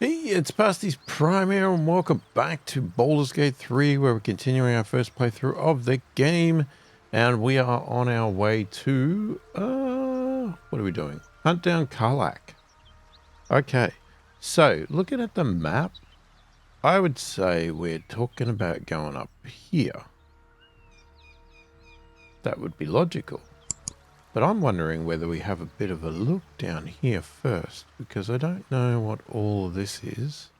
Hey, it's pasthisprime here, and welcome back to Baldur's Gate 3, where we're continuing our first playthrough of the game, and we are on our way to, what are we doing? Hunt down Karlach. Okay, so looking at the map, I would say we're talking about going up here. That would be logical. But I'm wondering whether we have a bit of a look down here first, because I don't know what all of this is.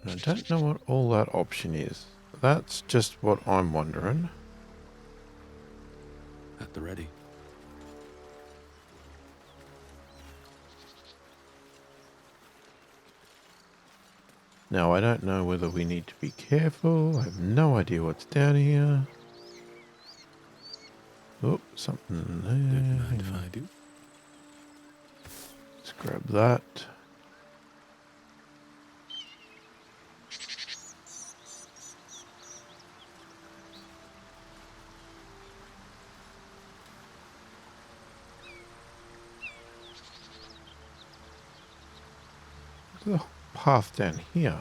I don't know what all that option is. That's just what I'm wondering. At the ready. Now, I don't know whether we need to be careful. I have no idea what's down here. Oh, something Don't there. mind if I do. Let's grab that. There's a path down here.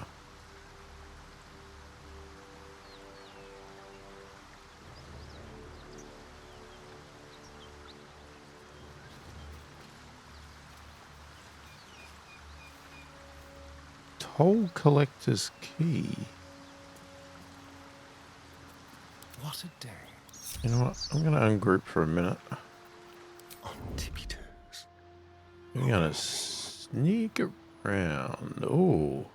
Toll collector's key. What a day. You know what? I'm going to ungroup for a minute. On tippy toes. We're going to sneak around. Oh.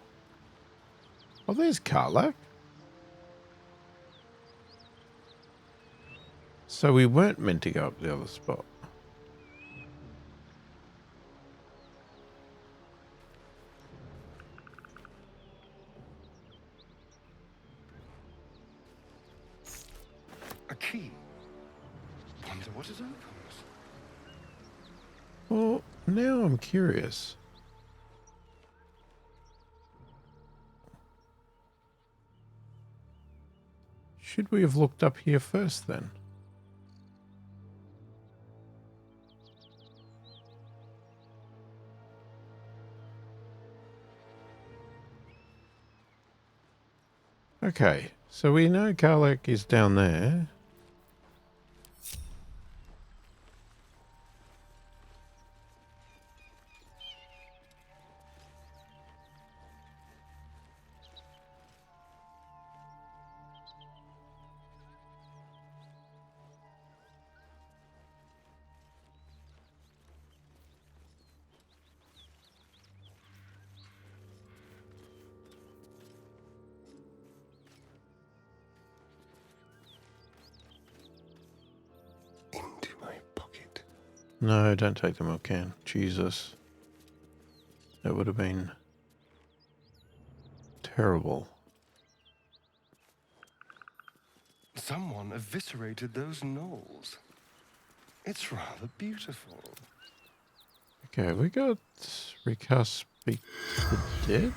Oh, there's Karlach. So we weren't meant to go up the other spot. A key. Wonder what it opens. Well, now I'm curious. Should we have looked up here first then? Okay, so we know Karlach is down there. Into my pocket. No, don't take the milk can. Jesus. That would have been terrible. Someone eviscerated those gnolls. It's rather beautiful. Okay, we got recast speak to the dead.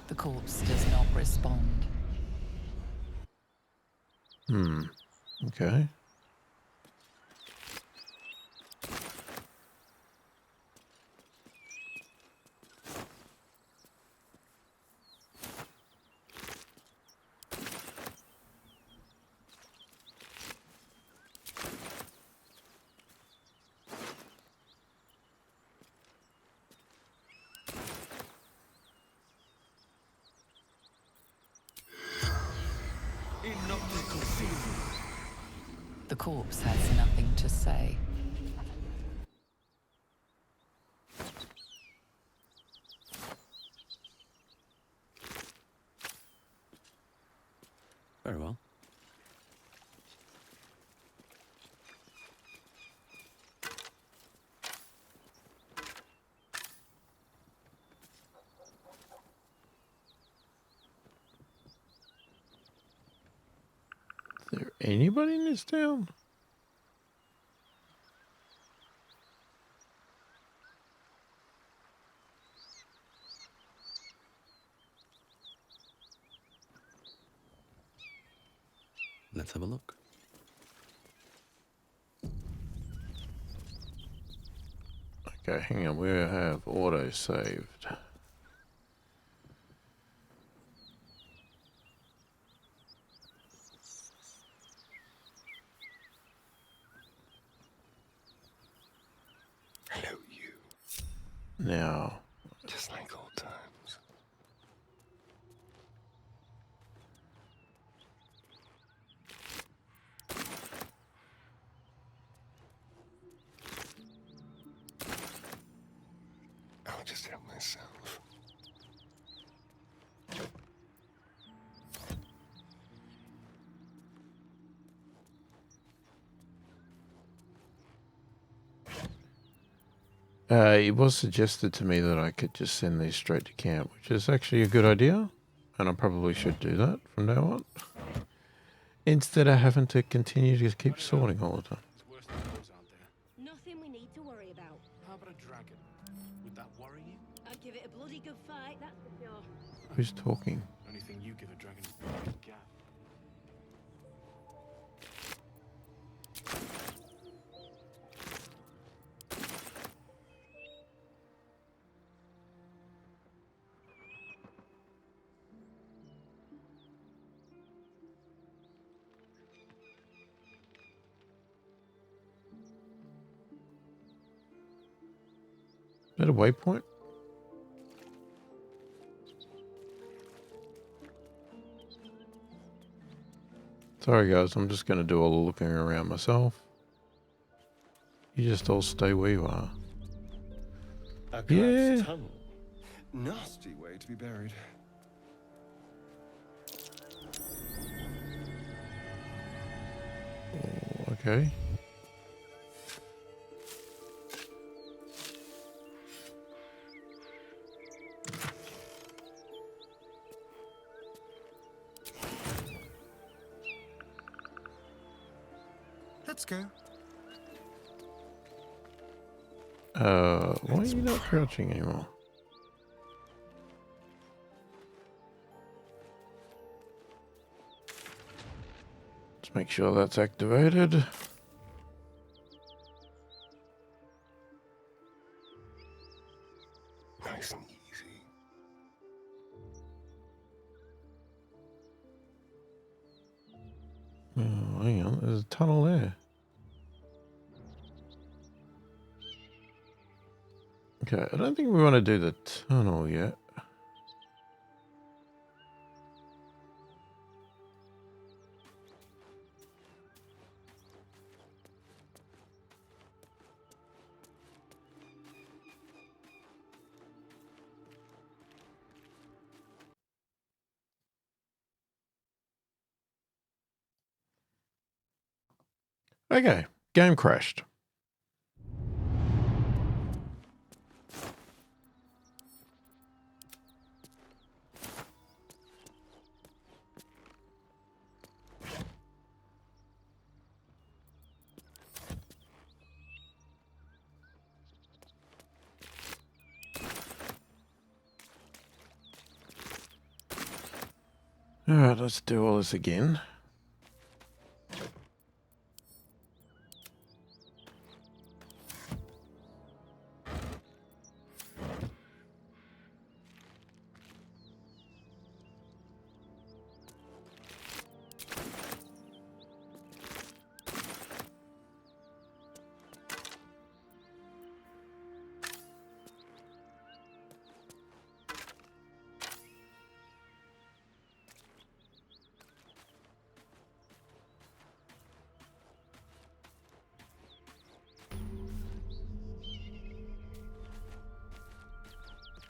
The corpse does not respond. Okay. The corpse has nothing to say. Very well. Is there anybody in this town? Let's have a look. Okay, hang on. We have auto saved. Hello, you. Now, Just like old times. I'll just help myself. it was suggested to me that I could just send these straight to camp, which is actually a good idea. And I probably should do that from now on. Instead of having to continue to keep sorting all the time. It's worse than those, aren't there? Nothing we need to worry about. How about a dragon? Would that worry you? I'd give it a bloody good fight, that's for sure. Who's talking? Only thing you give a dragon is a gap. Is that a waypoint? Sorry guys, I'm just going to do all the looking around myself. You just all stay where you are. A collapsed Yeah. tunnel. Nasty way to be buried. Oh, okay. Let's go. Why are you not crouching anymore? Let's make sure that's activated. Nice and easy. Oh, hang on, there's a tunnel there. Okay, I don't think we want to do the tunnel yet. Okay, game crashed. Alright, let's do all this again.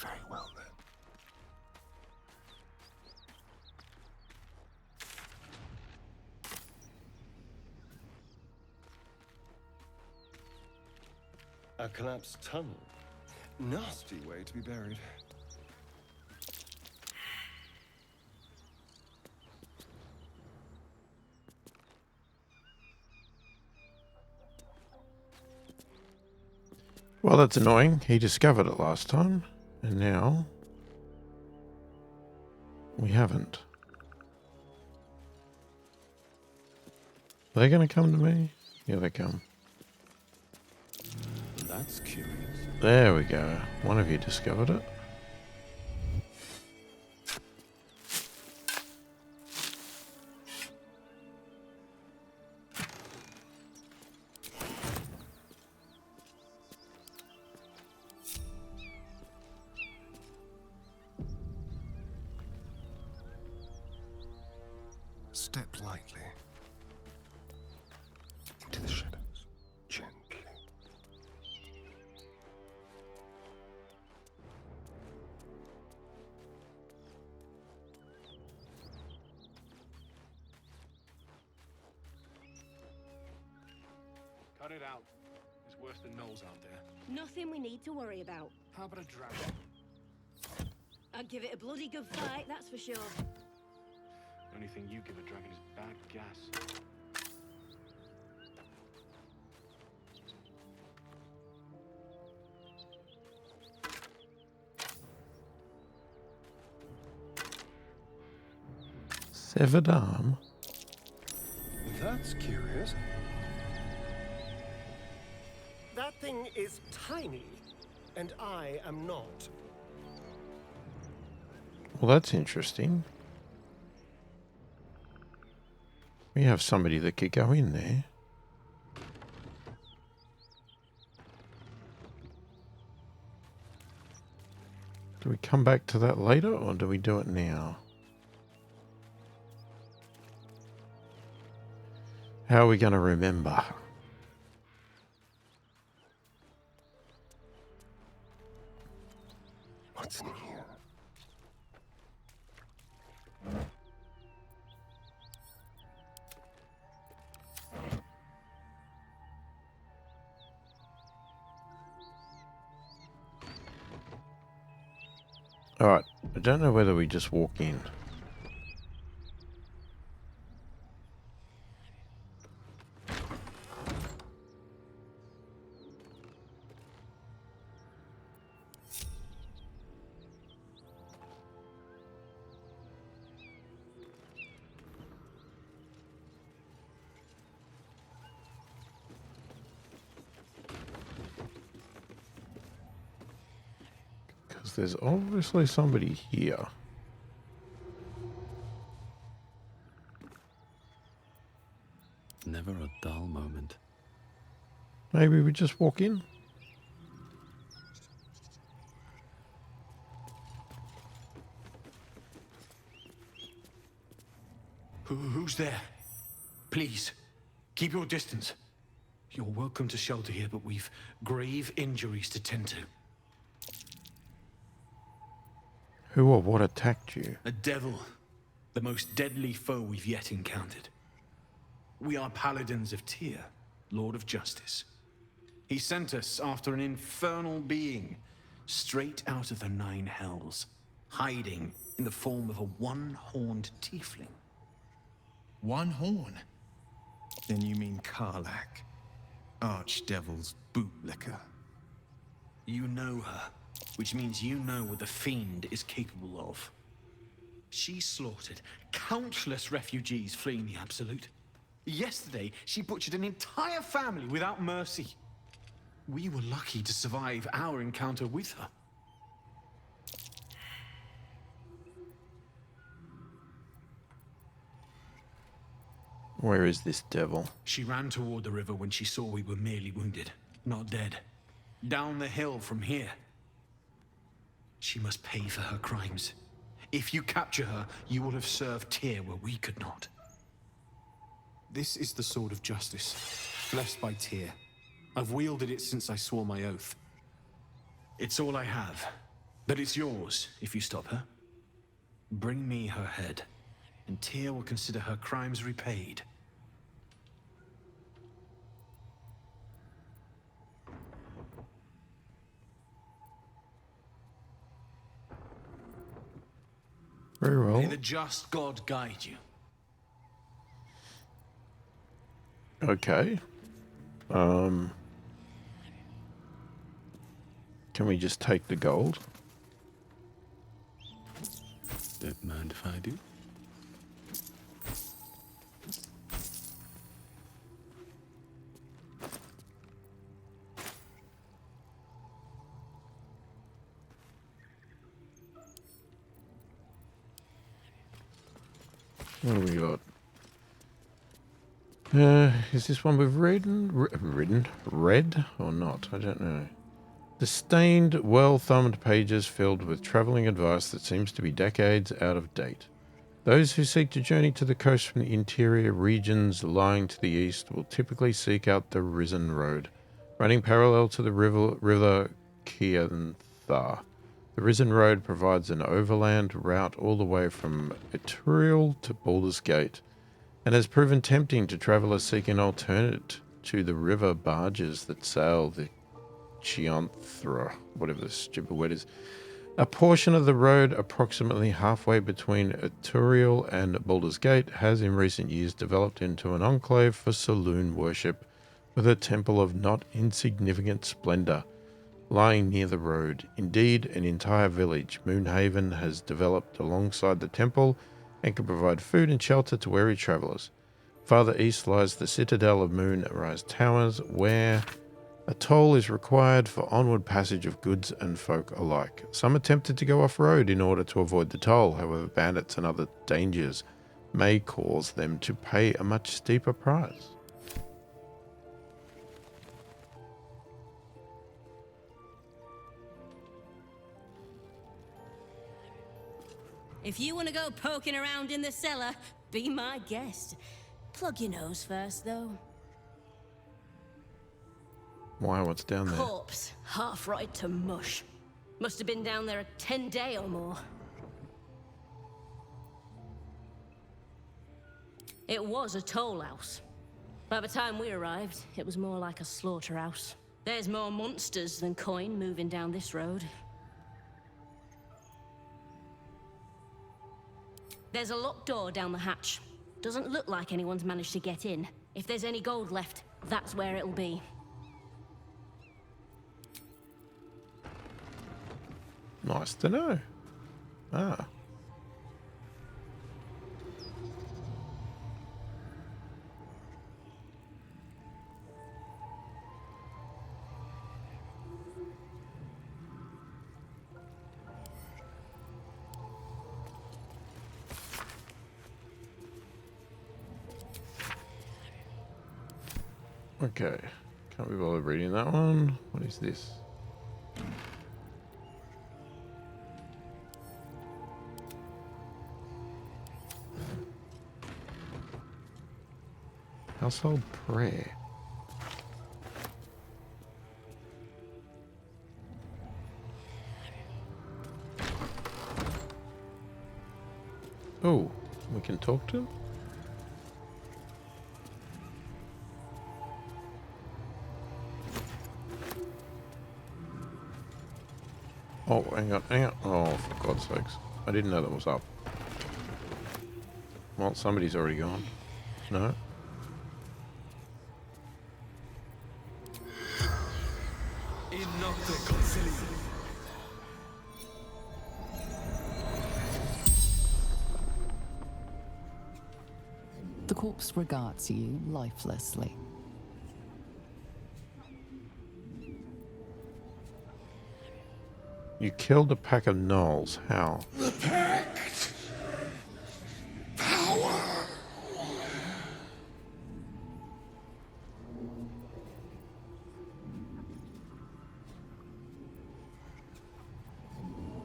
Very well then. A collapsed tunnel. Nasty way to be buried. Well, that's annoying. He discovered it last time, and now we haven't. Are they going to come to me? Yeah, they come. That's curious. There we go. One of you discovered it. Step lightly into the shadows, gently. Cut it out. It's worse than gnolls out there. Nothing we need to worry about. How about a dragon? I'd give it a bloody good fight, that's for sure. The only thing you give a dragon is bad gas. Severed arm. That's curious. That thing is tiny, and I am not. Well, that's interesting. We have somebody that could go in there. Do we come back to that later, or do we do it now? How are we going to remember? What's in here? Alright, I don't know whether we just walk in. Because there's obviously somebody here. Never a dull moment. Maybe we just walk in? Who's there? Please, keep your distance. You're welcome to shelter here, but we've grave injuries to tend to. Who or what attacked you? A devil, the most deadly foe we've yet encountered. We are paladins of Tyr, Lord of Justice. He sent us after an infernal being, straight out of the Nine Hells, hiding in the form of a one-horned tiefling. One horn? Then you mean Karlach, Archdevil's bootlicker. You know her, which means you know what the Fiend is capable of. She slaughtered countless refugees fleeing the Absolute. Yesterday, she butchered an entire family without mercy. We were lucky to survive our encounter with her. Where is this devil? She ran toward the river when she saw we were merely wounded, not dead. Down the hill from here. She must pay for her crimes. If you capture her, you will have served Tyr where we could not. This is the sword of justice, blessed by Tyr. I've wielded it since I swore my oath. It's all I have, but it's yours if you stop her. Bring me her head, and Tyr will consider her crimes repaid. Very well. May the just God guide you. Okay. Can we just take the gold? Don't mind if I do. What do we got? Is this one we've read or not? I don't know. The stained, well-thumbed pages filled with travelling advice that seems to be decades out of date. Those who seek to journey to the coast from the interior regions lying to the east will typically seek out the Risen Road, running parallel to the river Kiantha. The Risen Road provides an overland route all the way from Ethereal to Baldur's Gate, and has proven tempting to travellers seeking an alternate to the river barges that sail the Chianthra, whatever the stupid word is. A portion of the road approximately halfway between Ethereal and Baldur's Gate has in recent years developed into an enclave for saloon worship with a temple of not insignificant splendour lying near the road. Indeed, an entire village, Moonhaven, has developed alongside the temple and can provide food and shelter to weary travellers. Farther east lies the citadel of Moonrise Towers, where a toll is required for onward passage of goods and folk alike. Some attempted to go off-road in order to avoid the toll, however bandits and other dangers may cause them to pay a much steeper price. If you want to go poking around in the cellar, be my guest. Plug your nose first, though. Why? What's down there? Corpse, half rotted to mush. Must have been down there a 10-day or more. It was a toll house. By the time we arrived, it was more like a slaughterhouse. There's more monsters than coin moving down this road. There's a locked door down the hatch. Doesn't look like anyone's managed to get in. If there's any gold left, that's where it'll be. Nice to know. Ah. Okay. Can't be bothered reading that one. What is this? Household prayer. Oh, we can talk to him? Oh, hang on, hang on. Oh, for God's sakes. I didn't know that was up. Well, somebody's already gone. No? The corpse regards you lifelessly. You killed a pack of gnolls. How? The pact. Power.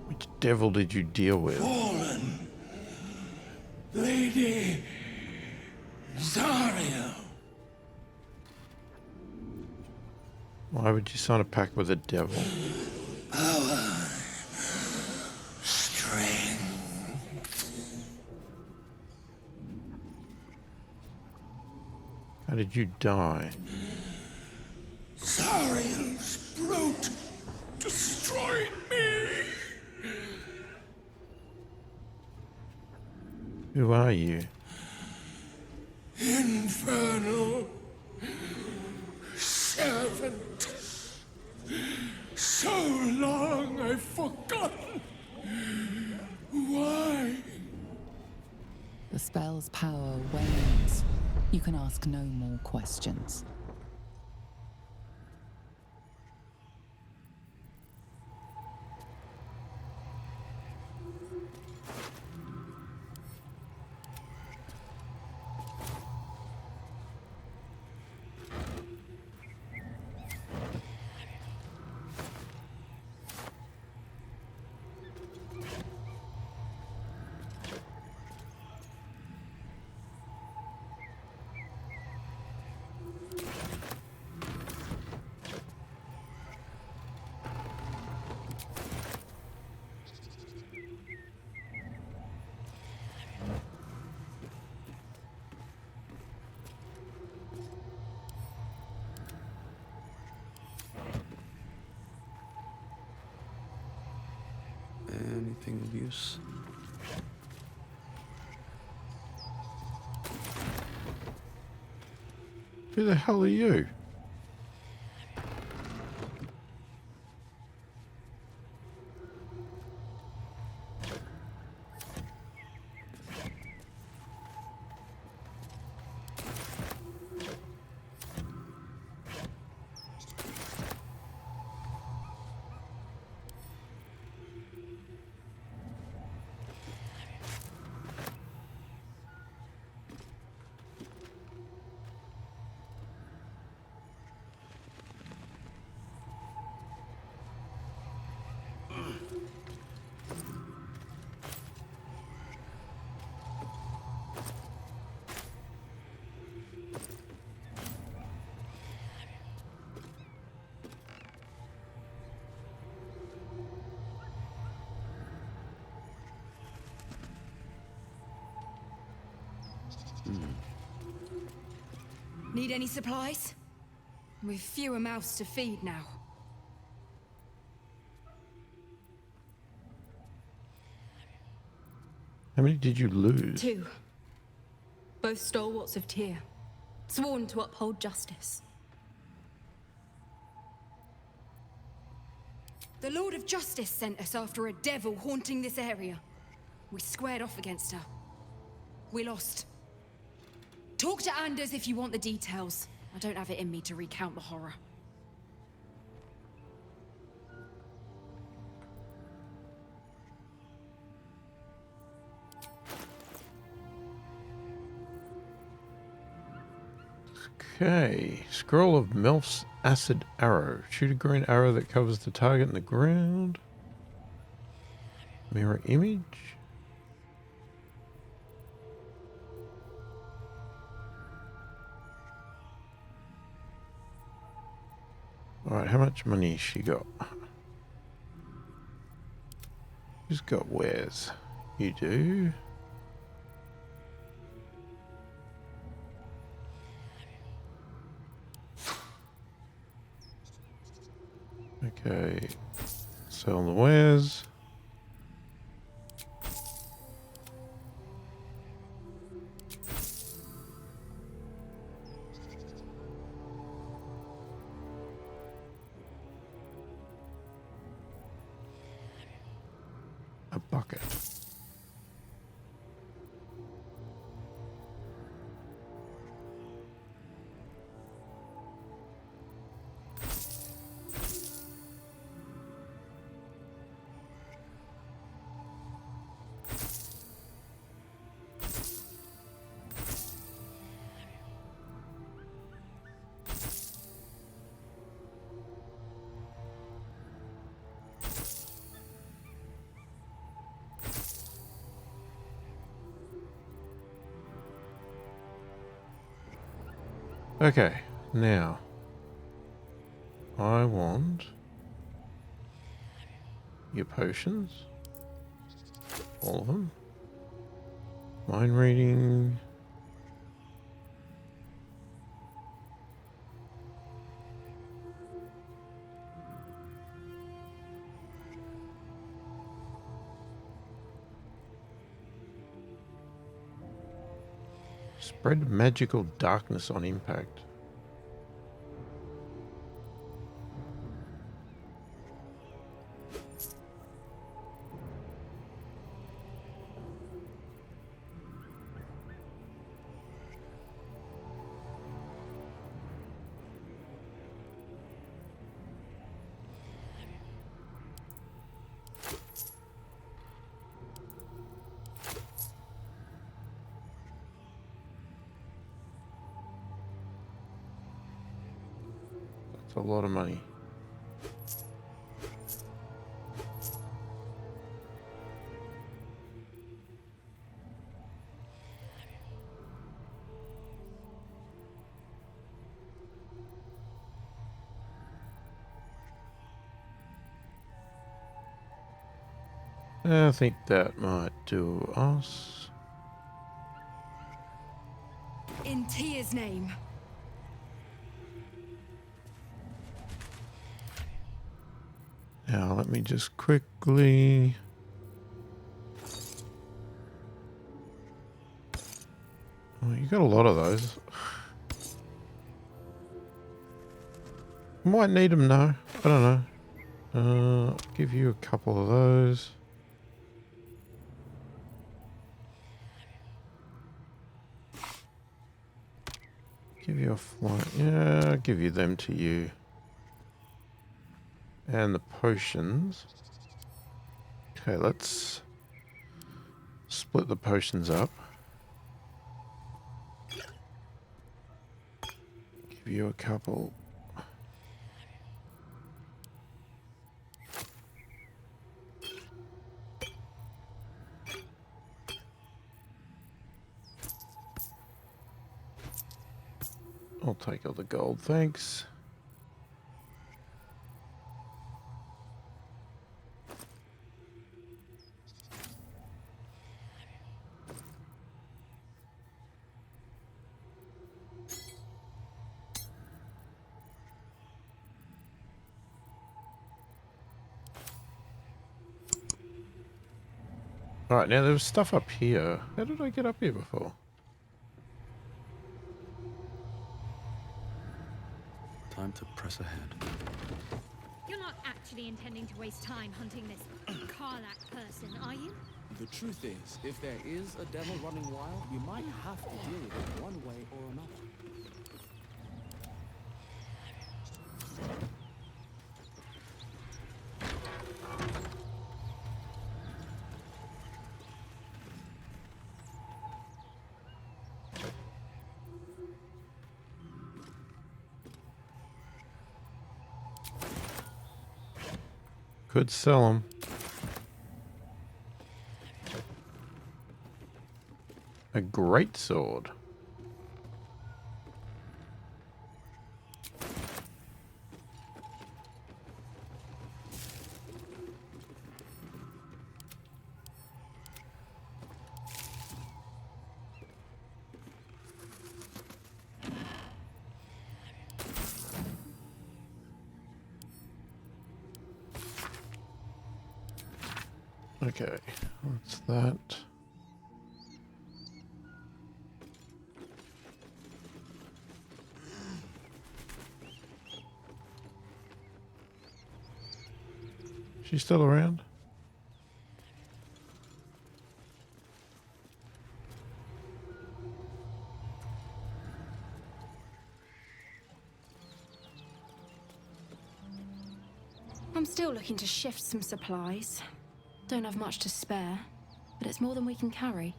Which devil did you deal with? Fallen. Lady Zaria. Why would you sign a pact with a devil? Power. Strength. How did you die? Zariel's brute destroyed me. Who are you? Infernal servant. So long I've forgotten. Why? The spell's power wanes. You can ask no more questions. use. Who the hell are you? Need any supplies? We've fewer mouths to feed now. How many did you lose? 2. Both stalwarts of Tyr, sworn to uphold justice. The Lord of Justice sent us after a devil haunting this area. We squared off against her. We lost. Talk to Anders if you want the details. I don't have it in me to recount the horror. Okay. Scroll of Melf's Acid Arrow. Shoot a green arrow that covers the target in the ground. Mirror image. Alright, how much money has she got? Who's got wares? You do. Okay. Sell the wares. A bucket. Okay, now I want your potions, all of them, mind reading, spread magical darkness on impact. That's a lot of money. I think that might do us. In Tyr's name. Now let me just quickly Well, you got a lot of those. Might need them now. I don't know. Give you a couple of those. Give you a flight. Yeah, I'll give you them to you. And the potions. Okay, let's split the potions up. Give you a couple. I'll take all the gold, thanks. Alright, now there was stuff up here. How did I get up here before? Time to press ahead. You're not actually intending to waste time hunting this Karlak person, are you? The truth is, if there is a devil running wild, you might have to deal with it one way or another. Could sell them. A great sword. Okay, what's that? She's still around? I'm still looking to shift some supplies. Don't have much to spare, but it's more than we can carry.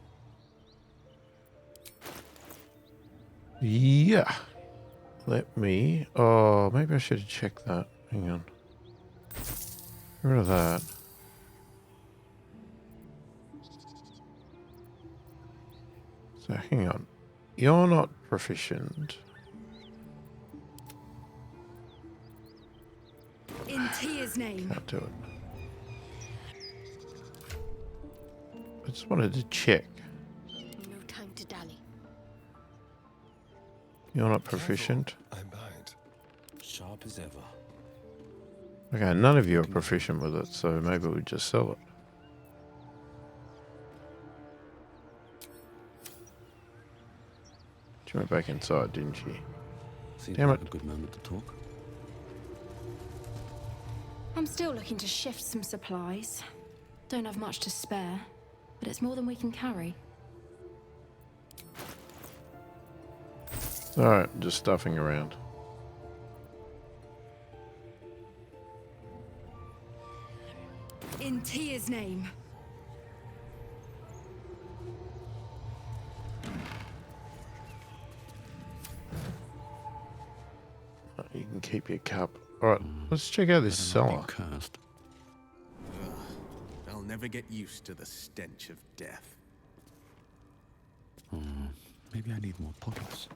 Yeah. Let me... Oh, maybe I should have checked that. Hang on. Get rid of that. So, hang on. You're not proficient. In Tia's name. Can't do it. I just wanted to check. No time to dally. You're not proficient. I bite. Sharp as ever. Okay, none of you are proficient with it, so maybe we just sell it. She went back inside, didn't she? Seems Damn like it. a good moment to talk. I'm still looking to shift some supplies. Don't have much to spare, but it's more than we can carry. Alright, just stuffing around. In Tia's name. You can keep your cup. Alright, let's check out this cellar. Cursed. Ugh, I'll never get used to the stench of death. Maybe I need more pockets.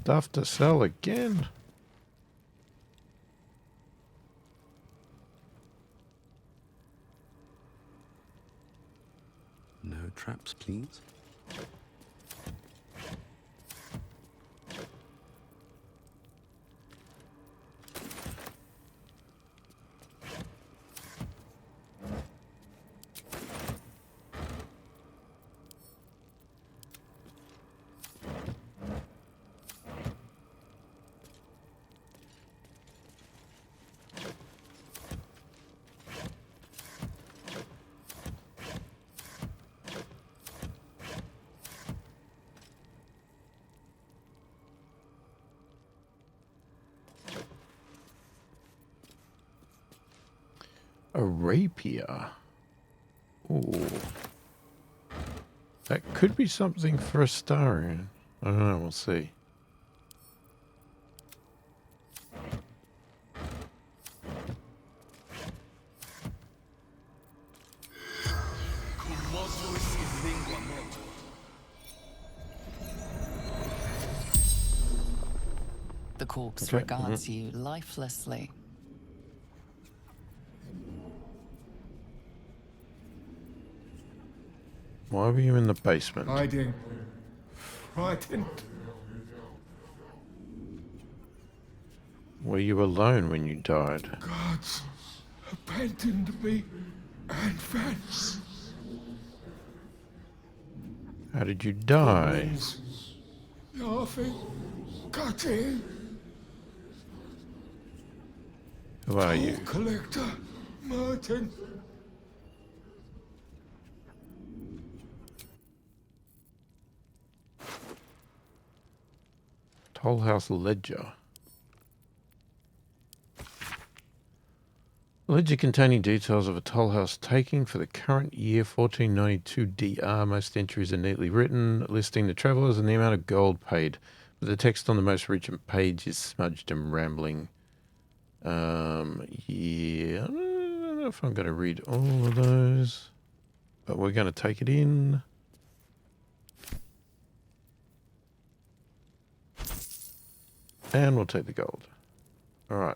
stuff to sell again. No traps, please. A rapier. Ooh. That could be something for a star in. I don't know, we'll see. The corpse Okay, regards you lifelessly. Why were you in the basement? Hiding. Frightened. Were you alone when you died? Gods abandoned me and Vance. How did you die? Goblins. Laughing. Cutting. Who are you? Collector. Martin. Toll House Ledger. Ledger containing details of a toll house taking for the current year 1492 DR. Most entries are neatly written, listing the travellers and the amount of gold paid. But the text on the most recent page is smudged and rambling. Yeah, I don't know if I'm going to read all of those, but we're going to take it in. And we'll take the gold. All right.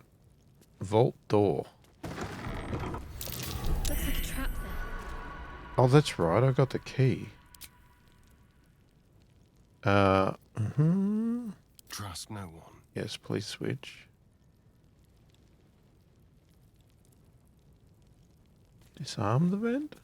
Vault door. Looks like a trap there. Oh, that's right. I got the key. Trust no one. Yes, please switch. Disarm the vent?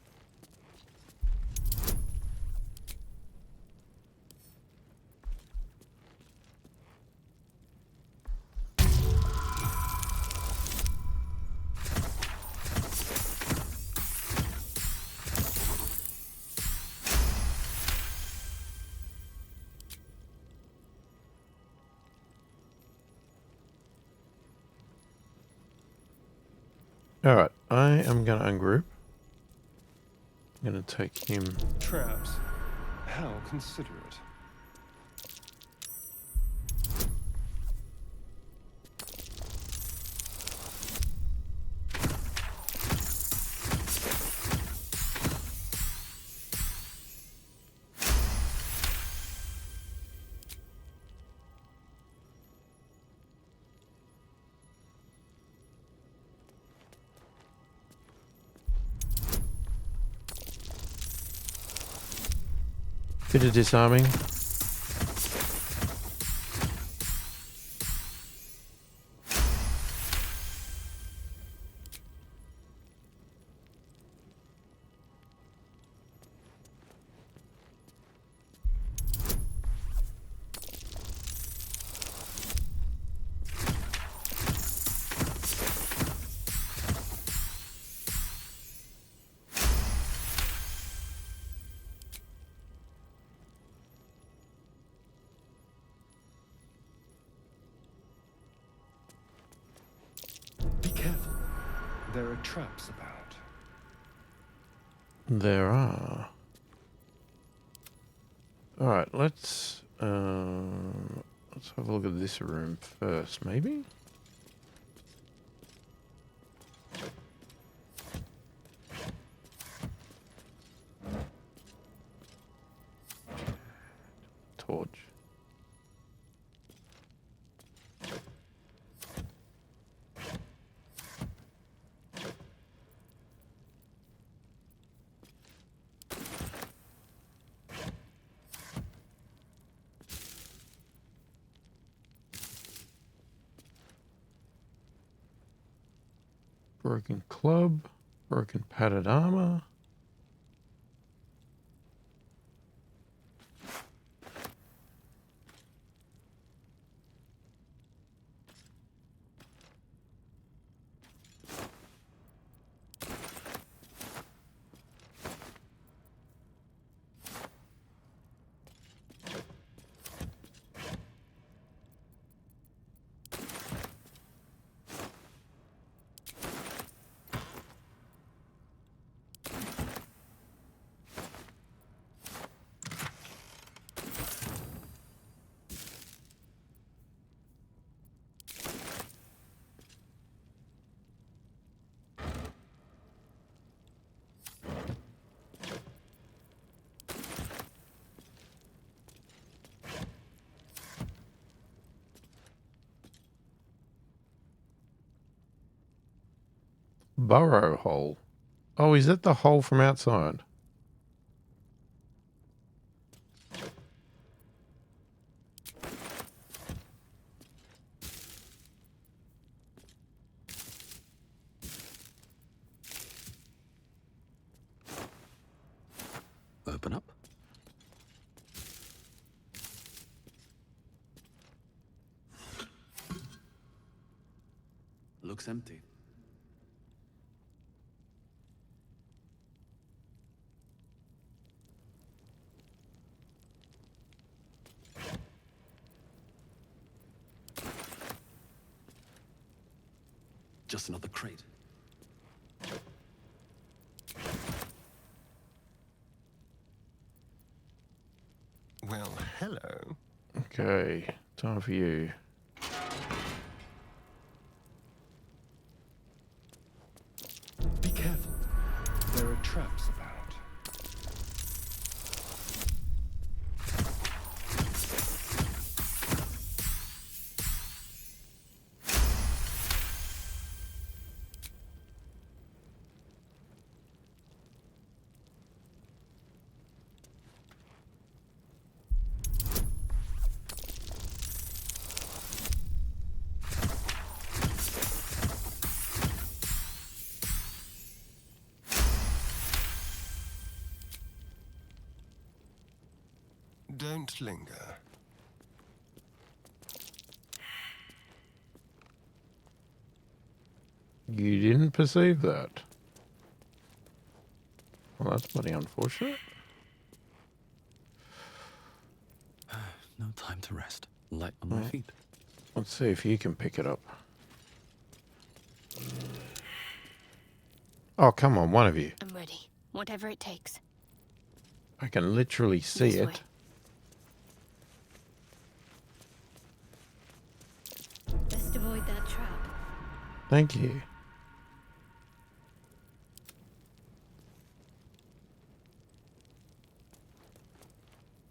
Alright, I am going to ungroup. I'm going to take him. Traps. How considerate. Bit of disarming. Be careful. There are traps about. There are. Alright, let's have a look at this room first, maybe? Torch. Broken club. Broken padded armor. Burrow hole. Oh, is that the hole from outside? Open up. Looks empty. Just another crate. Well, hello. Okay, time for you. Be careful. There are traps about. Don't linger. You didn't perceive that. Well, that's bloody unfortunate. No time to rest. Light on my feet. Let's see if you can pick it up. Oh, come on, one of you. I'm ready. Whatever it takes. I can literally see This way. it. Best avoid that trap. Thank you.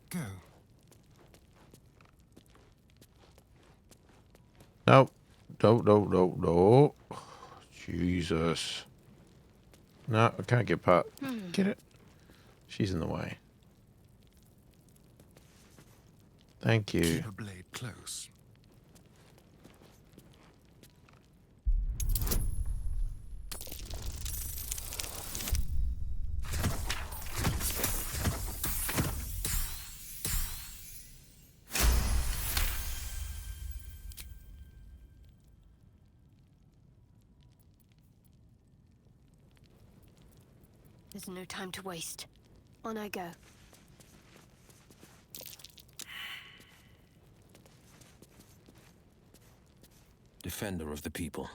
Go. No. No. Jesus. No, I can't get past. Get it. She's in the way. Thank you. Keep a blade close. There's no time to waste. On I go. Defender of the people.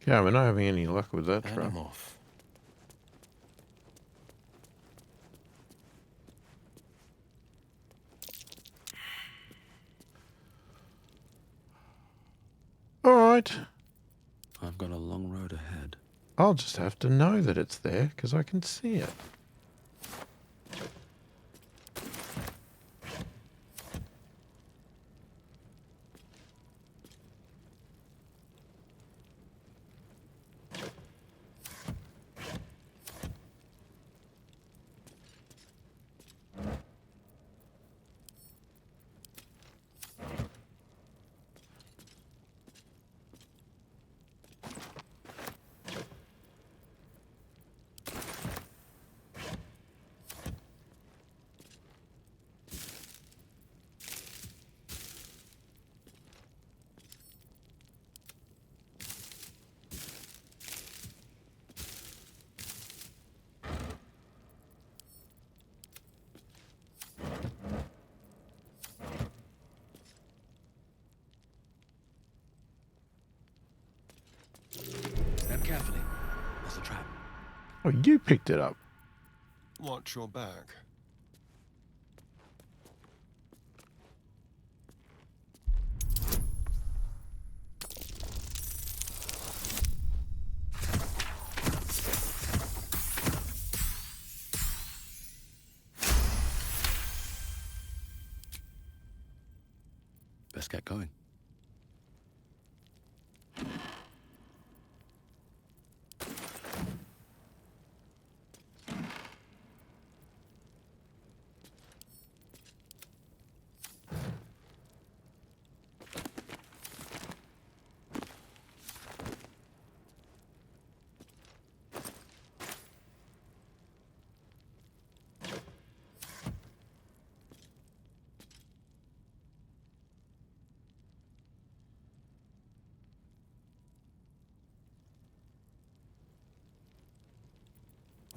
Yeah, we're not having any luck with that And trap. I'm off. All right. I've got a long road ahead. I'll just have to know that it's there because I can see it. carefully. There's a trap. Oh, you picked it up. Watch your back. Best get going.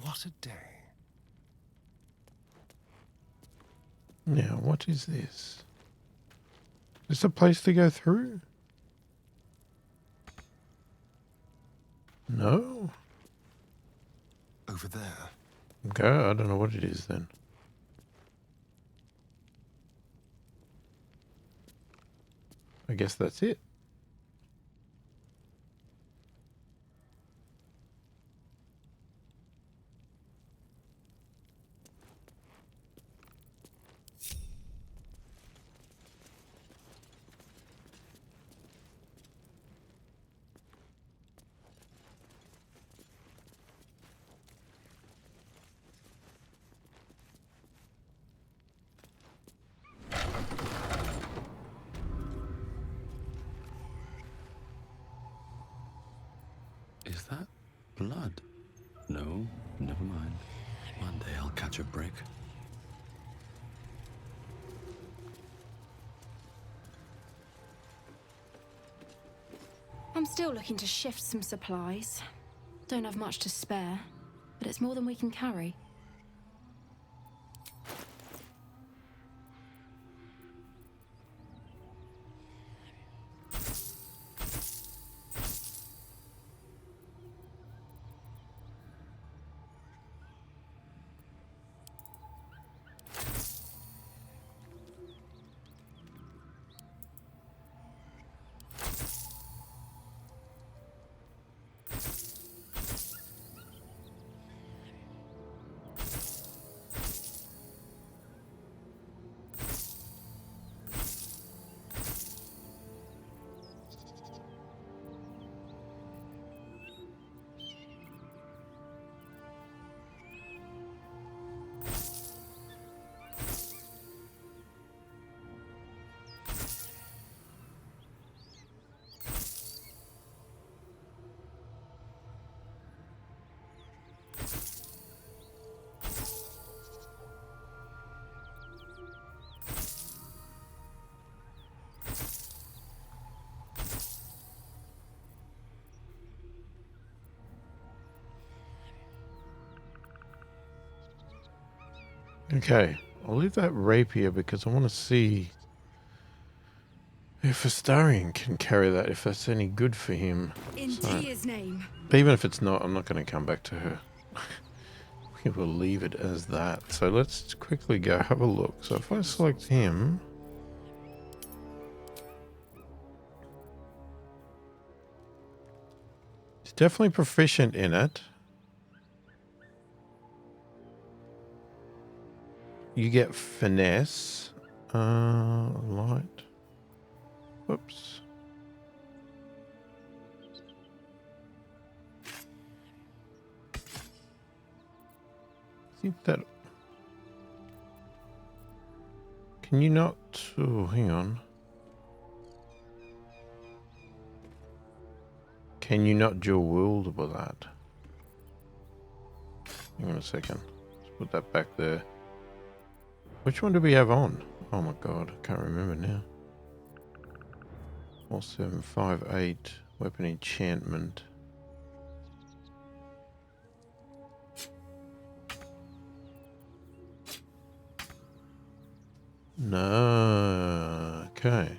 What a day. Now, what is this? Is this a place to go through? No? Over there. Okay, I don't know what it is then. I guess that's it. Is that blood? No, never mind. One day I'll catch a break. I'm still looking to shift some supplies. Don't have much to spare, but it's more than we can carry. Okay, I'll leave that rapier because I want to see if Astarion can carry that, if that's any good for him. In Tia's name. Even if it's not, I'm not going to come back to her. We will leave it as that. So let's quickly go have a look. So if I select him... he's definitely proficient in it. You get finesse. Light. Whoops. I think that... can you not... oh, hang on. Can you not dual wield with that? Hang on a second. Let's put that back there. Which one do we have on? Oh my god, I can't remember now. 4758 weapon enchantment. No, okay.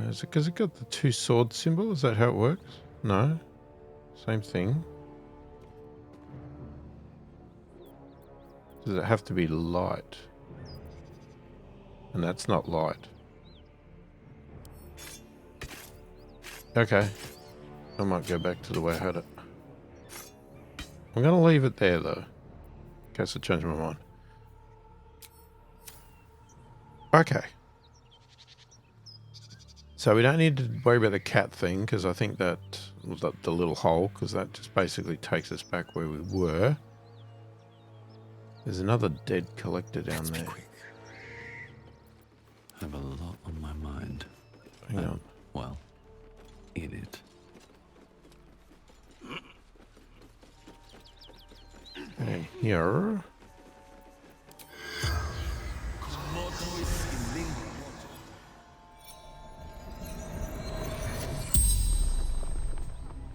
Is it because it got the two sword symbol? Is that how it works? No. Same thing. Does it have to be light? And that's not light. Okay. I might go back to the way I had it. I'm going to leave it there though. In case I change my mind. Okay. So we don't need to worry about the cat thing because I think that was the little hole, because that just basically takes us back where we were. There's another dead collector down there. I have a lot on my mind. Hang on. Well, in it. And here.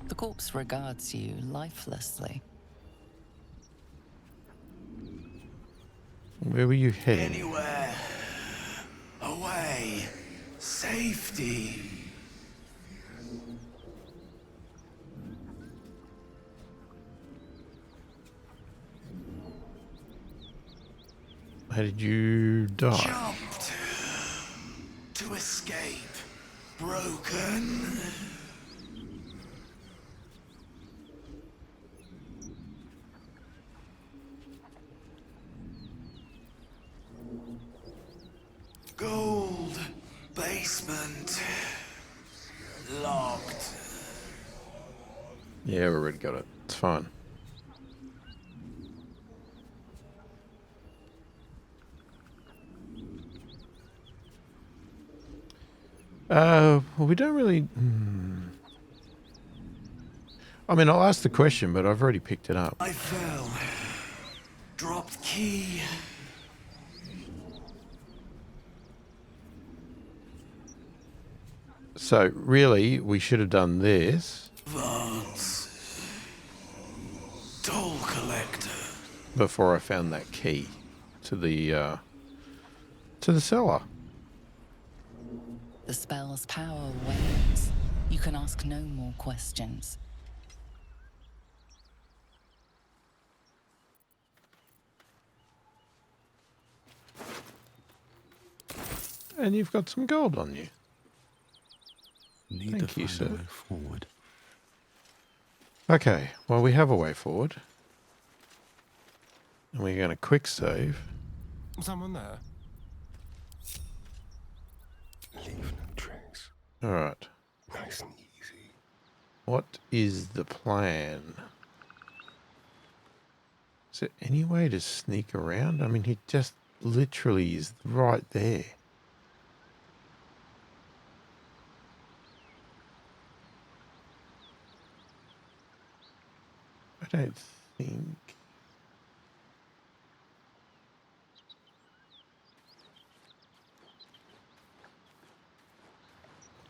The corpse regards you lifelessly. Where were you heading? Anywhere. Away. Safety. How did you die? Jumped. To escape. Broken. Gold. Basement. Locked. Yeah, we already got it. It's fine. Well, we don't really... I mean, I'll ask the question, but I've already picked it up. I fell. Dropped key. So, really, we should have done this. Vance. Toll collector. Before I found that key to the cellar. The spell's power wanes. You can ask no more questions. And you've got some gold on you. Need Thank to you, find sir. a way forward. Okay, well, we have a way forward. And we're going to quick save. Someone there? Leave no trace. Alright. Nice and easy. What is the plan? Is there any way to sneak around? I mean, he just literally is right there. I don't think...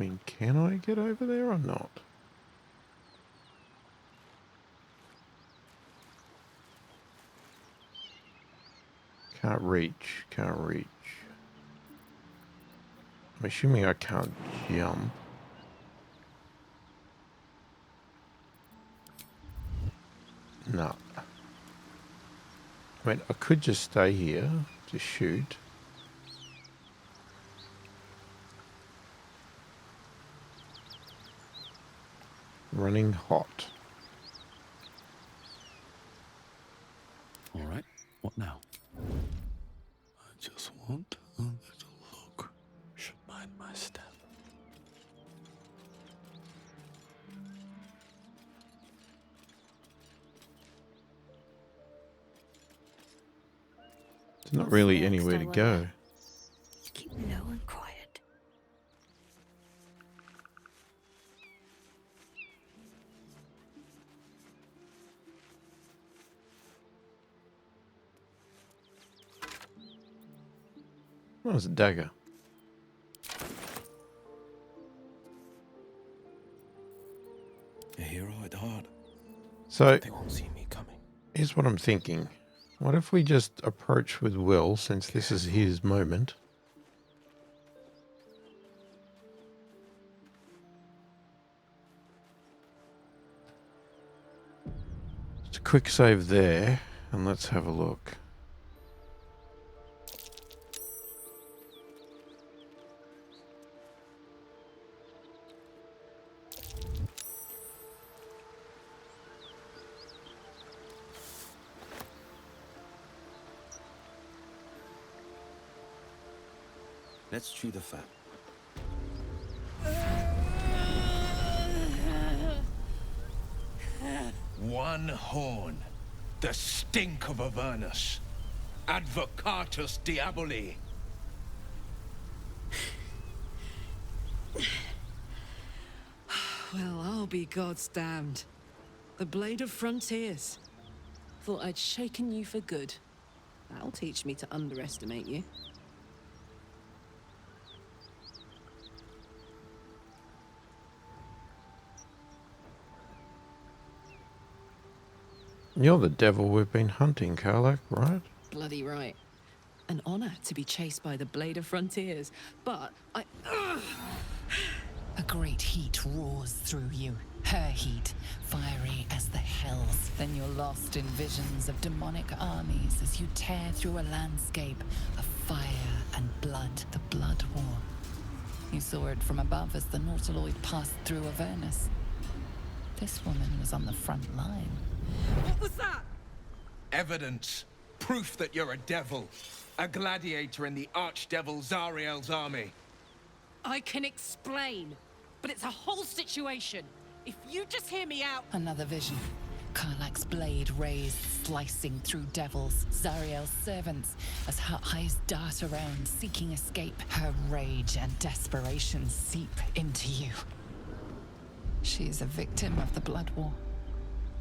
I mean, can I get over there or not? Can't reach, can't reach. I'm assuming I can't jump. No. I mean, I could just stay here to shoot. Running hot. All right, what now? I just want a little look. Should mind my step. There's not really anywhere to go. Keep low and quiet. Oh, it's a dagger. You hear right hard. So, They won't see me coming. here's what I'm thinking. What if we just approach with Will, since this is his moment? quick save there, and let's have a look. Let's chew the fat. One horn. The stink of Avernus. Advocatus Diaboli. Well, I'll be God's damned. The Blade of Frontiers. Thought I'd shaken you for good. That'll teach me to underestimate you. You're the devil we've been hunting, Karlach, right? Bloody right. An honor to be chased by the Blade of Frontiers, but I... A great heat roars through you. Her heat, fiery as the hells. Then you're lost in visions of demonic armies as you tear through a landscape of fire and blood. The Blood War. You saw it from above as the Nautiloid passed through Avernus. This woman was on the front line. What was that? Evidence. Proof that you're a devil. A gladiator in the archdevil Zariel's army. I can explain, but it's a whole situation. If you just hear me out... Another vision. Karlach's blade raised, slicing through devils, Zariel's servants, as her eyes dart around, seeking escape. Her rage and desperation seep into you. She is a victim of the Blood War,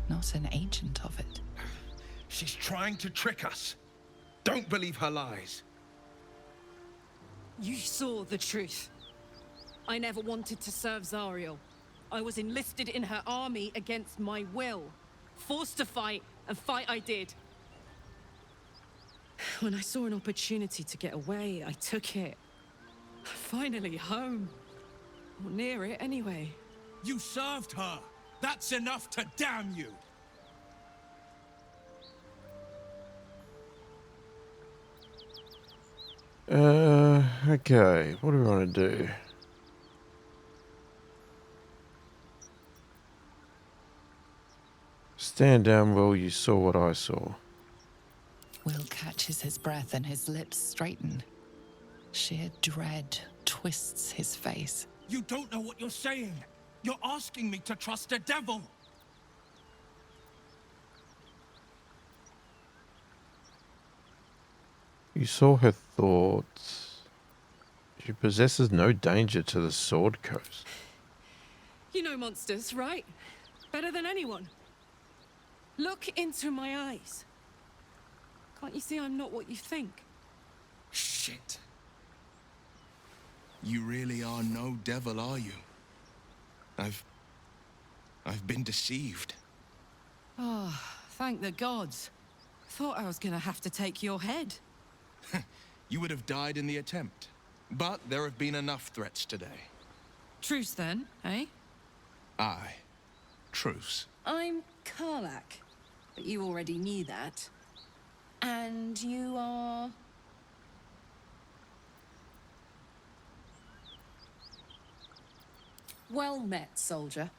not an agent of it. She's trying to trick us. Don't believe her lies. You saw the truth. I never wanted to serve Zariel. I was enlisted in her army against my will. Forced to fight, and fight I did. When I saw an opportunity to get away, I took it. Finally home. Or near it, anyway. You served her. That's enough to damn you. Okay, what do we want to do? Stand down, Will, you saw what I saw. Will catches his breath and his lips straighten. Sheer dread twists his face. You don't know what you're saying. You're asking me to trust a devil. You saw her thoughts. She possesses no danger to the Sword Coast. You know monsters, right? Better than anyone. Look into my eyes. Can't you see I'm not what you think? Shit. You really are no devil, are you? I've been deceived. Oh, thank the gods. Thought I was gonna have to take your head. You would have died in the attempt. But there have been enough threats today. Truce then, eh? Aye. Truce. I'm Karlach, but you already knew that. And you are... Well met, soldier.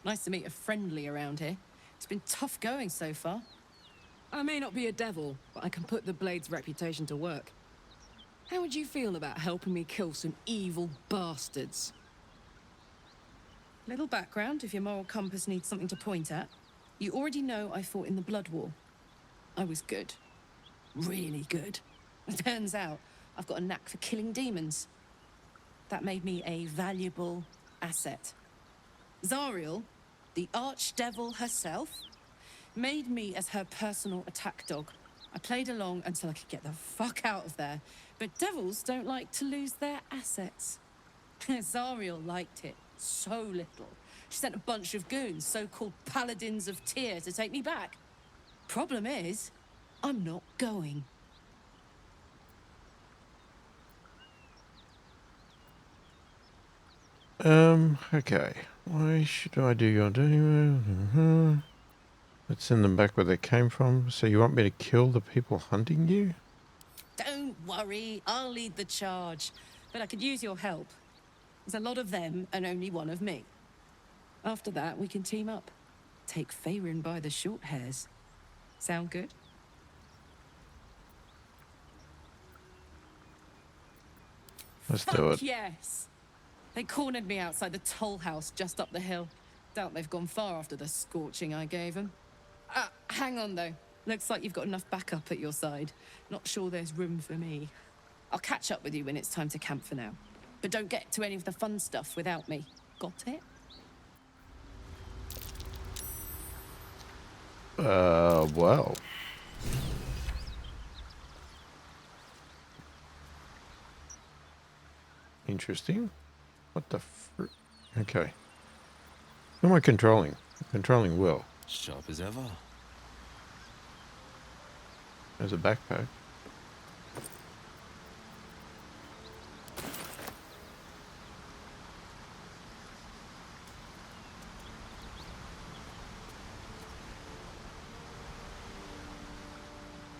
Nice to meet a friendly around here. It's been tough going so far. I may not be a devil, but I can put the Blade's reputation to work. How would you feel about helping me kill some evil bastards? Little background, if your moral compass needs something to point at. You already know I fought in the Blood War. I was good. Really good. It turns out I've got a knack for killing demons. That made me a valuable asset. Zariel, the archdevil herself, made me as her personal attack dog. I played along until I could get the fuck out of there. But devils don't like to lose their assets. Zariel liked it so little. She sent a bunch of goons, so-called paladins of Tyr, to take me back. Problem is, I'm not going. Okay. Why should I do your dirty work? Let's send them back where they came from. So you want me to kill the people hunting you? Don't worry, I'll lead the charge. But I could use your help. There's a lot of them and only one of me. After that, we can team up. Take Faerun by the short hairs. Sound good? Let's do it. Yes! They cornered me outside the toll house just up the hill. Doubt they've gone far after the scorching I gave them. Hang on though. Looks like you've got enough backup at your side. Not sure there's room for me. I'll catch up with you when it's time to camp for now. But don't get to any of the fun stuff without me. Got it? Well. Interesting. What the fr... Okay. Who am I controlling? I'm controlling Will. Sharp as ever. There's a backpack.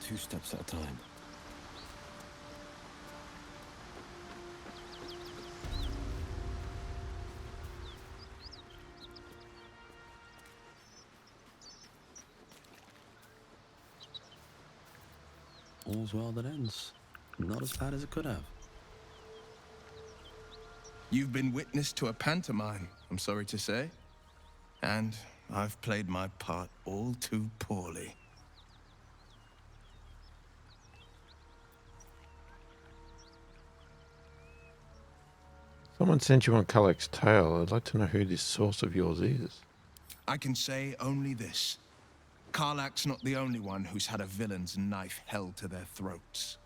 Two steps at a time. All's well that ends. Not as bad as it could have. You've been witness to a pantomime, I'm sorry to say. And I've played my part all too poorly. Someone sent you on Kalek's tale. I'd like to know who this source of yours is. I can say only this. Karlach's not the only one who's had a villain's knife held to their throats.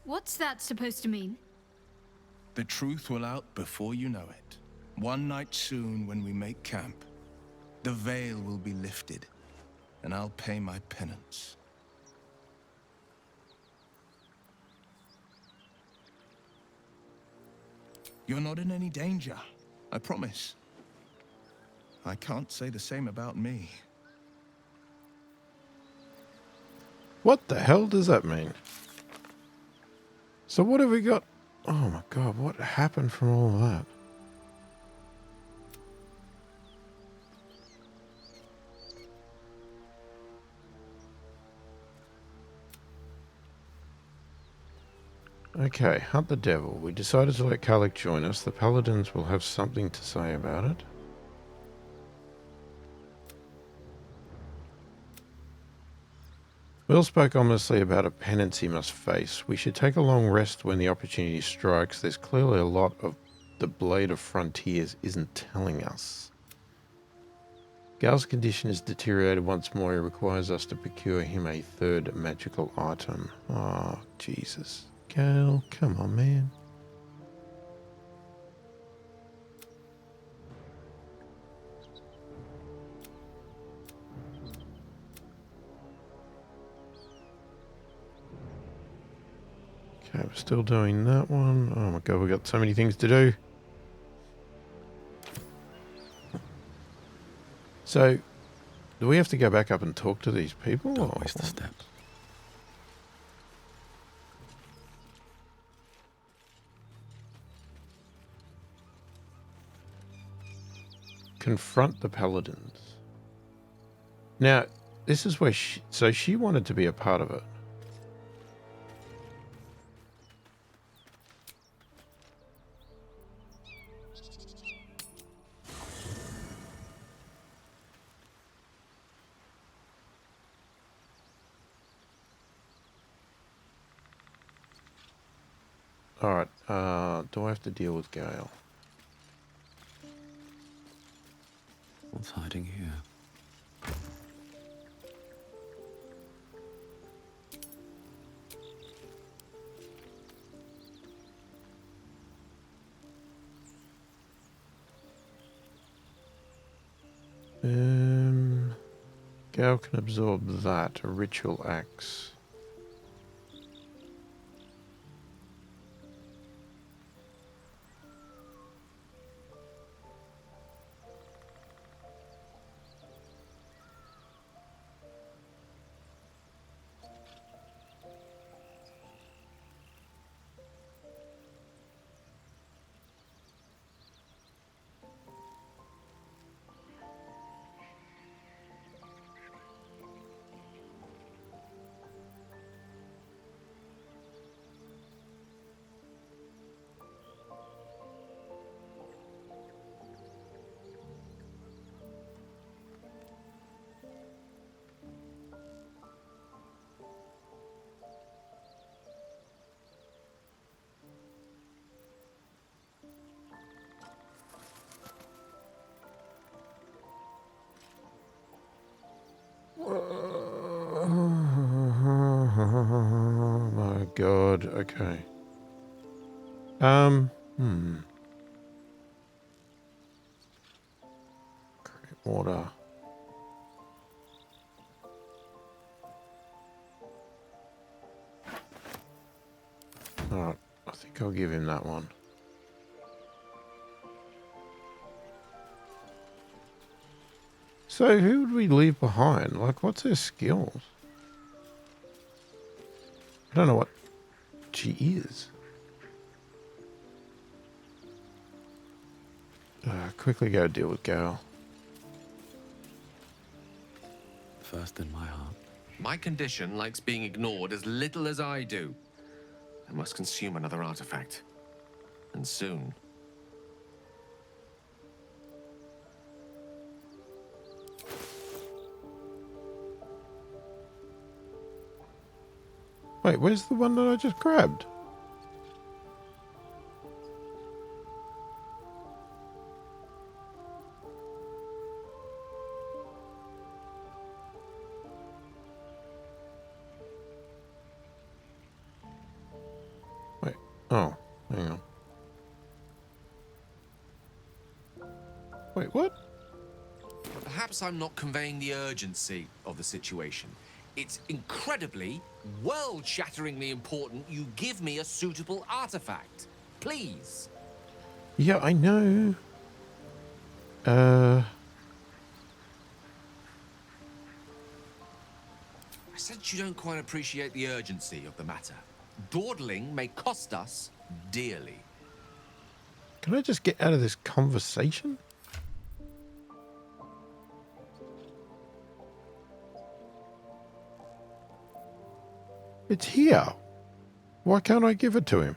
What's that supposed to mean? The truth will out before you know it. One night soon when we make camp, the veil will be lifted, and I'll pay my penance. You're not in any danger, I promise. I can't say the same about me. What the hell does that mean? So what have we got? Oh my god, what happened from all of that? Okay, hunt the devil. We decided to let Kalek join us. The paladins will have something to say about it. Will spoke ominously about a penance he must face. We should take a long rest when the opportunity strikes. There's clearly a lot of the Blade of Frontiers isn't telling us. Gal's condition is deteriorated once more. He requires us to procure him a third magical item. Oh, Jesus. Gal, come on, man. Okay, we're still doing that one. Oh my god, we've got so many things to do. So, do we have to go back up and talk to these people? Don't waste the steps. Confront the paladins. Now, this is where she wanted to be a part of it. Alright, do I have to deal with Gale? What's hiding here? Gale can absorb that, a ritual axe. Oh my god, okay. Create water. Alright, I think I'll give him that one. So who would we leave behind? Like, what's her skills? I don't know what she is. Quickly go deal with Gale. First in my heart. My condition likes being ignored as little as I do. I must consume another artifact. And soon. Wait, where's the one that I just grabbed? Wait, oh, hang on. Wait, what? Perhaps I'm not conveying the urgency of the situation. It's incredibly, world-shatteringly important you give me a suitable artifact. Please. Yeah, I know. I sense you don't quite appreciate the urgency of the matter. Dawdling may cost us dearly. Can I just get out of this conversation? It's here. Why can't I give it to him?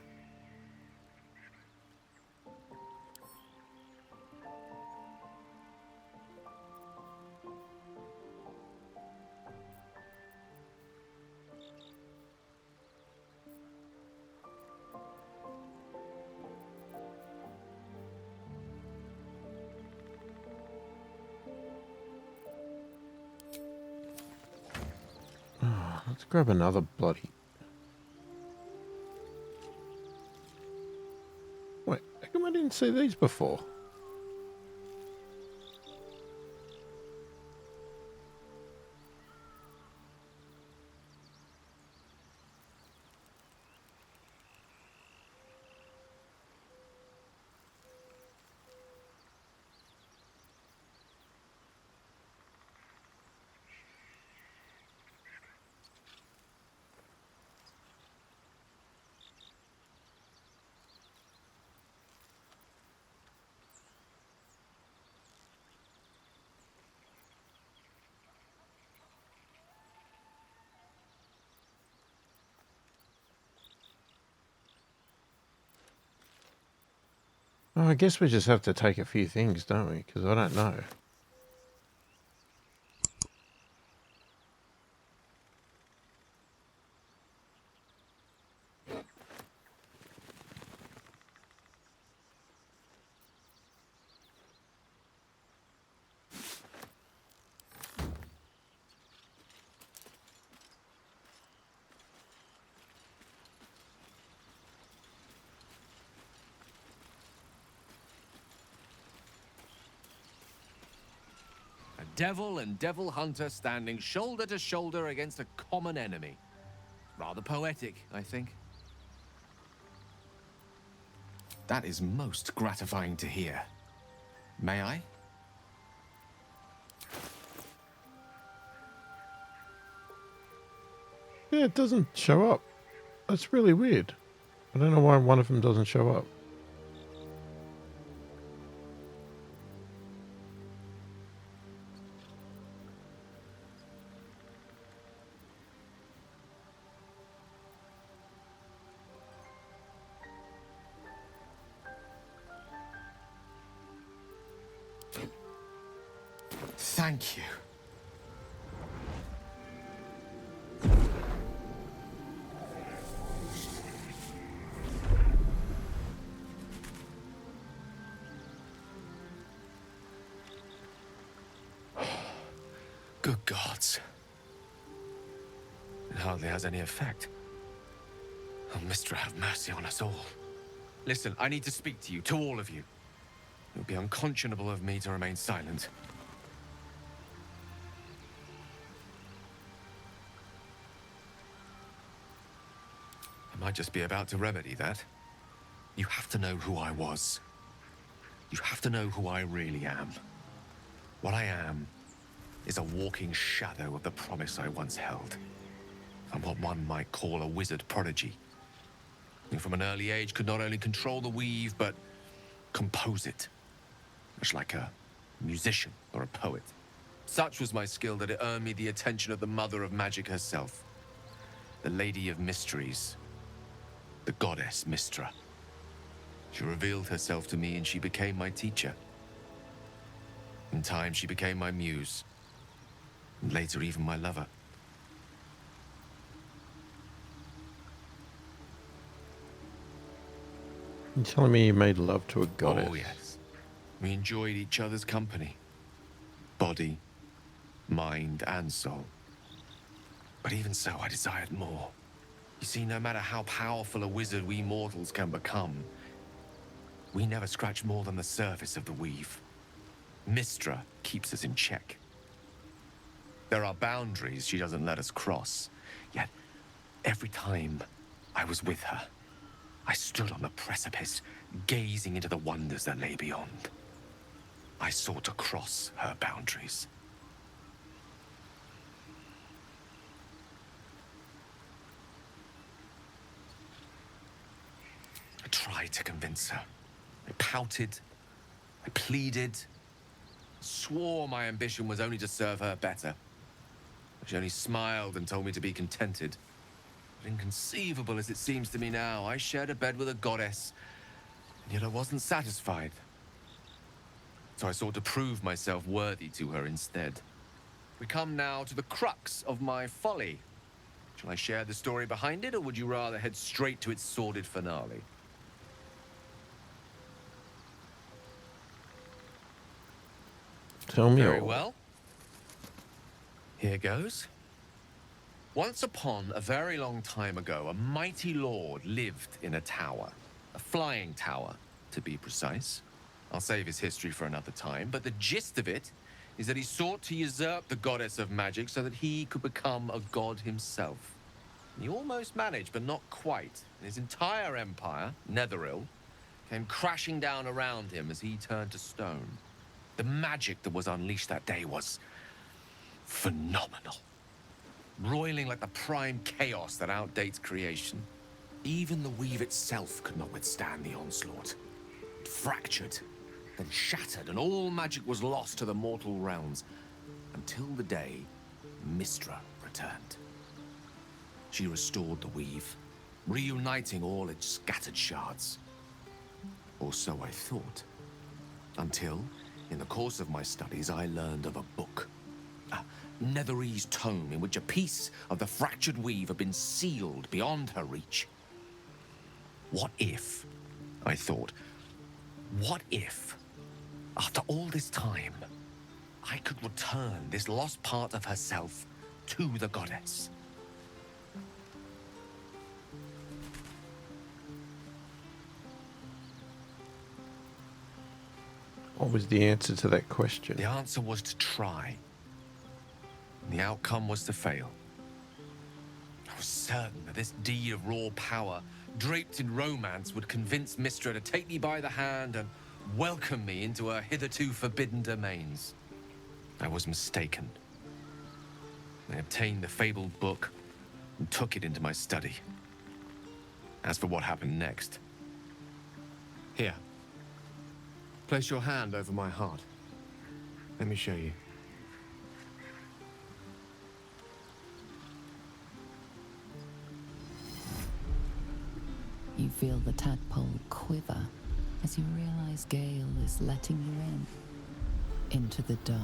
Let's grab another bloody... Wait, how come I didn't see these before? Oh, I guess we just have to take a few things, don't we? Because I don't know. Devil and devil hunter standing shoulder to shoulder against a common enemy. Rather poetic, I think. That is most gratifying to hear. May I? Yeah, it doesn't show up. That's really weird. I don't know why one of them doesn't show up. Thank you. Good gods. hardly has any effect. Oh, Mistra, have mercy on us all. Listen, I need to speak to you, to all of you. It would be unconscionable of me to remain silent. I might just be about to remedy that. You have to know who I was. You have to know who I really am. What I am is a walking shadow of the promise I once held. I'm what one might call a wizard prodigy. Who from an early age could not only control the weave, but compose it. Much like a musician or a poet. Such was my skill that it earned me the attention of the mother of magic herself. The Lady of Mysteries. The goddess Mistra. She revealed herself to me and she became my teacher. In time, she became my muse. And later, even my lover. You're telling me you made love to a goddess? Oh, yes. We enjoyed each other's company. Body, mind, and soul. But even so, I desired more. You see, no matter how powerful a wizard we mortals can become, we never scratch more than the surface of the weave. Mistra keeps us in check. There are boundaries she doesn't let us cross. Yet, every time I was with her, I stood on the precipice, gazing into the wonders that lay beyond. I sought to cross her boundaries. I tried to convince her. I pouted. I pleaded. Swore my ambition was only to serve her better. She only smiled and told me to be contented. But inconceivable as it seems to me now, I shared a bed with a goddess, and yet I wasn't satisfied. So I sought to prove myself worthy to her instead. We come now to the crux of my folly. Shall I share the story behind it, or would you rather head straight to its sordid finale? Tell me Very all. well. Here goes. Once upon a very long time ago, a mighty lord lived in a tower. A flying tower, to be precise. I'll save his history for another time, but the gist of it is that he sought to usurp the goddess of magic so that he could become a god himself. He almost managed, but not quite. And his entire empire, Netheril, came crashing down around him as he turned to stone. The magic that was unleashed that day was phenomenal. Roiling like the prime chaos that outdates creation. Even the weave itself could not withstand the onslaught. It fractured, then shattered, and all magic was lost to the mortal realms. Until the day Mistra returned. She restored the weave, reuniting all its scattered shards. Or so I thought. Until, in the course of my studies, I learned of a book. A Netherese tome in which a piece of the fractured weave had been sealed beyond her reach. What if, I thought, what if, after all this time, I could return this lost part of herself to the goddess? What was the answer to that question? The answer was to try. And the outcome was to fail. I was certain that this deed of raw power, draped in romance, would convince Mistra to take me by the hand and welcome me into her hitherto forbidden domains. I was mistaken. I obtained the fabled book and took it into my study. As for what happened next... Here. Place your hand over my heart. Let me show you. You feel the tadpole quiver as you realize Gale is letting you into the dark.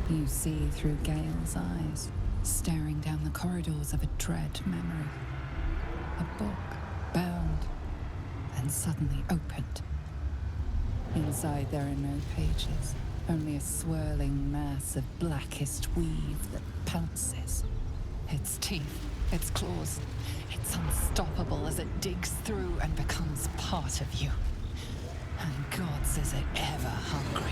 You see through Gale's eyes, staring down the corridors of a dread memory. A book, bound, and suddenly opened. Inside there are no pages, only a swirling mass of blackest weave that pounces, its teeth, its claws. It's unstoppable as it digs through and becomes part of you. And God says it ever hungry.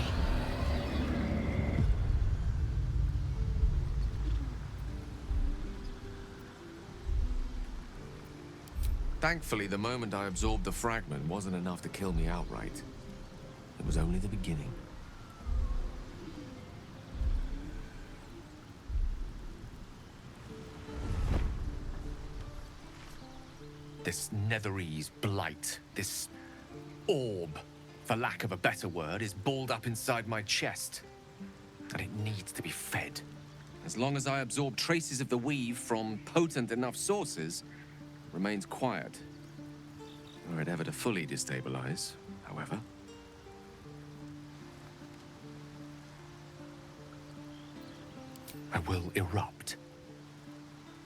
Thankfully, the moment I absorbed the fragment wasn't enough to kill me outright. It was only the beginning. This Netherese blight, this orb, for lack of a better word, is balled up inside my chest. And it needs to be fed. As long as I absorb traces of the weave from potent enough sources, it remains quiet. Were it ever to fully destabilize, however. I will erupt.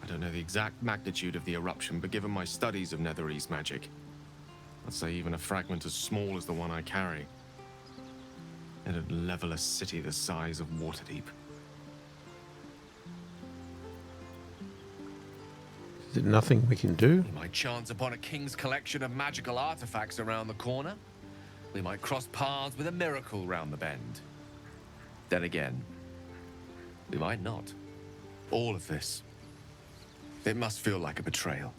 I don't know the exact magnitude of the eruption, but given my studies of Netherese magic, I'd say even a fragment as small as the one I carry, it'd level a city the size of Waterdeep. Is there nothing we can do? We might chance upon a king's collection of magical artifacts around the corner. We might cross paths with a miracle round the bend. Then again, we might not. All of this, it must feel like a betrayal.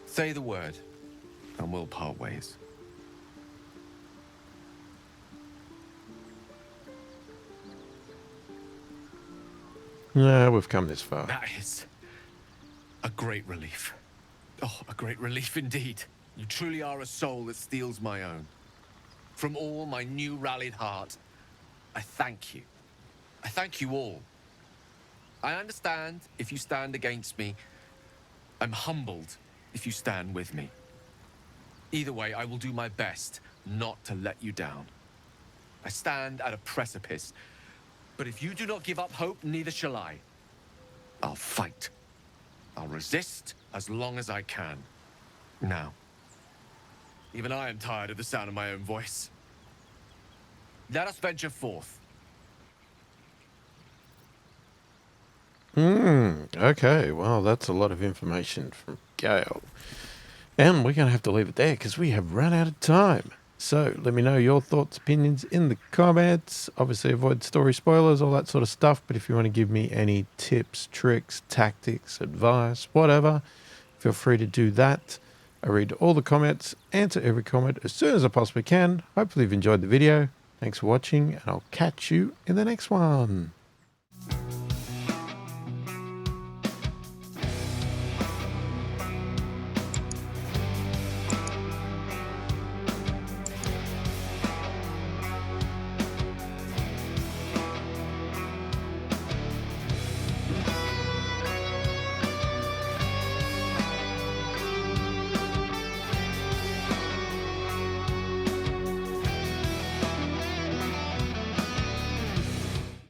Say the word, and we'll part ways. No, we've come this far. That is a great relief. Oh, a great relief indeed. You truly are a soul that steals my own. From all my new rallied heart, I thank you. I thank you all. I understand if you stand against me. I'm humbled if you stand with me. Either way, I will do my best not to let you down. I stand at a precipice, but if you do not give up hope, neither shall I. I'll fight. I'll resist as long as I can. Now, even I am tired of the sound of my own voice. Let us venture forth. Okay, well, that's a lot of information from Gale. And we're going to have to leave it there because we have run out of time. So let me know your thoughts, opinions in the comments. Obviously, avoid story spoilers, all that sort of stuff. But if you want to give me any tips, tricks, tactics, advice, whatever, feel free to do that. I read all the comments, answer every comment as soon as I possibly can. Hopefully you've enjoyed the video. Thanks for watching, and I'll catch you in the next one.